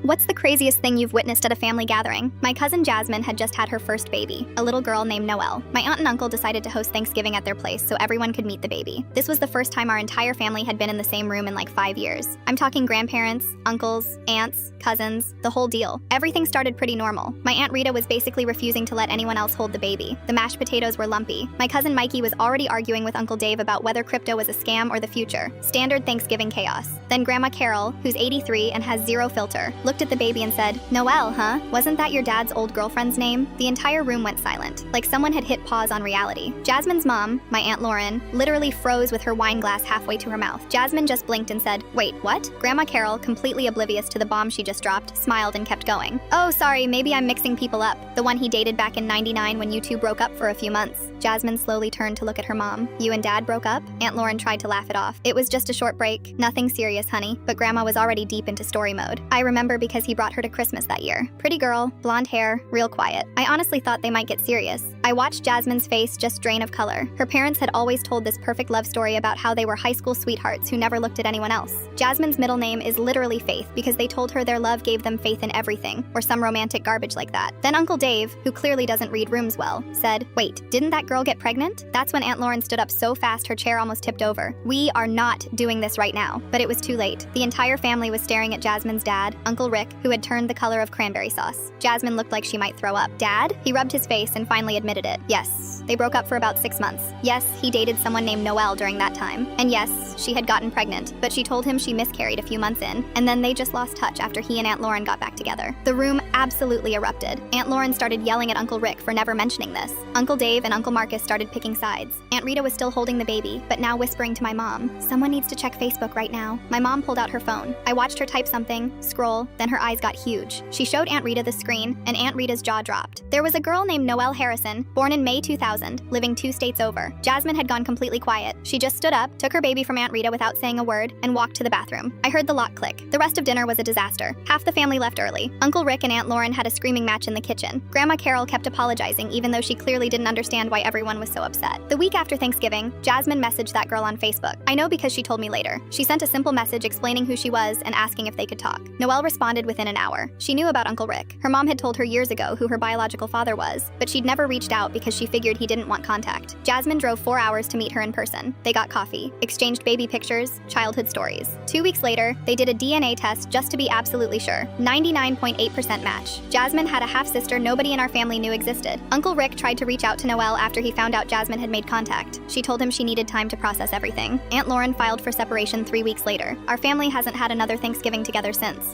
What's the craziest thing you've witnessed at a family gathering? My cousin Jasmine had just had her first baby, a little girl named Noelle. My aunt and uncle decided to host Thanksgiving at their place so everyone could meet the baby. This was the first time our entire family had been in the same room in like 5 years. I'm talking grandparents, uncles, aunts, cousins, the whole deal. Everything started pretty normal. My Aunt Rita was basically refusing to let anyone else hold the baby. The mashed potatoes were lumpy. My cousin Mikey was already arguing with Uncle Dave about whether crypto was a scam or the future. Standard Thanksgiving chaos. Then Grandma Carol, who's 83 and has zero filter, looked at the baby and said, "Noelle, huh? Wasn't that your dad's old girlfriend's name?" The entire room went silent, like someone had hit pause on reality. Jasmine's mom, my Aunt Lauren, literally froze with her wine glass halfway to her mouth. Jasmine just blinked and said, "Wait, what?" Grandma Carol, completely oblivious to the bomb she just dropped, smiled and kept going. "Oh, sorry, maybe I'm mixing people up. The one he dated back in '99 when you two broke up for a few months." Jasmine slowly turned to look at her mom. "You and Dad broke up?" Aunt Lauren tried to laugh it off. "It was just a short break. Nothing serious, honey." But Grandma was already deep into story mode. "I remember because he brought her to Christmas that year. Pretty girl, blonde hair, real quiet. I honestly thought they might get serious." I watched Jasmine's face just drain of color. Her parents had always told this perfect love story about how they were high school sweethearts who never looked at anyone else. Jasmine's middle name is literally Faith because they told her their love gave them faith in everything, or some romantic garbage like that. Then Uncle Dave, who clearly doesn't read rooms well, said, "Wait, didn't that girl get pregnant?" That's when Aunt Lauren stood up so fast her chair almost tipped over. "We are not doing this right now." But it was too late. The entire family was staring at Jasmine's dad, Uncle Rick, who had turned the color of cranberry sauce. Jasmine looked like she might throw up. "Dad?" He rubbed his face and finally admitted it. Yes, they broke up for about 6 months. Yes, he dated someone named Noelle during that time. And yes, she had gotten pregnant, but she told him she miscarried a few months in, and then they just lost touch after he and Aunt Lauren got back together. The room absolutely erupted. Aunt Lauren started yelling at Uncle Rick for never mentioning this. Uncle Dave and Uncle Marcus started picking sides. Aunt Rita was still holding the baby, but now whispering to my mom, "Someone needs to check Facebook right now." My mom pulled out her phone. I watched her type something, scroll, then her eyes got huge. She showed Aunt Rita the screen, and Aunt Rita's jaw dropped. There was a girl named Noelle Harrison, born in May 2000, living 2 states over. Jasmine had gone completely quiet. She just stood up, took her baby from Aunt Rita without saying a word, and walked to the bathroom. I heard the lock click. The rest of dinner was a disaster. Half the family left early. Uncle Rick and Aunt Lauren had a screaming match in the kitchen. Grandma Carol kept apologizing even though she clearly didn't understand why everyone was so upset. The week after Thanksgiving, Jasmine messaged that girl on Facebook. I know because she told me later. She sent a simple message explaining who she was and asking if they could talk. Noelle responded within an hour. She knew about Uncle Rick. Her mom had told her years ago who her biological father was, but she'd never reached out because she figured he didn't want contact. Jasmine drove 4 hours to meet her in person. They got coffee, exchanged baby pictures, childhood stories. 2 weeks later, they did a DNA test just to be absolutely sure. 99.8% match. Jasmine had a half-sister nobody in our family knew existed. Uncle Rick tried to reach out to Noelle after he found out Jasmine had made contact. She told him she needed time to process everything. Aunt Lauren filed for separation 3 weeks later. Our family hasn't had another Thanksgiving together since.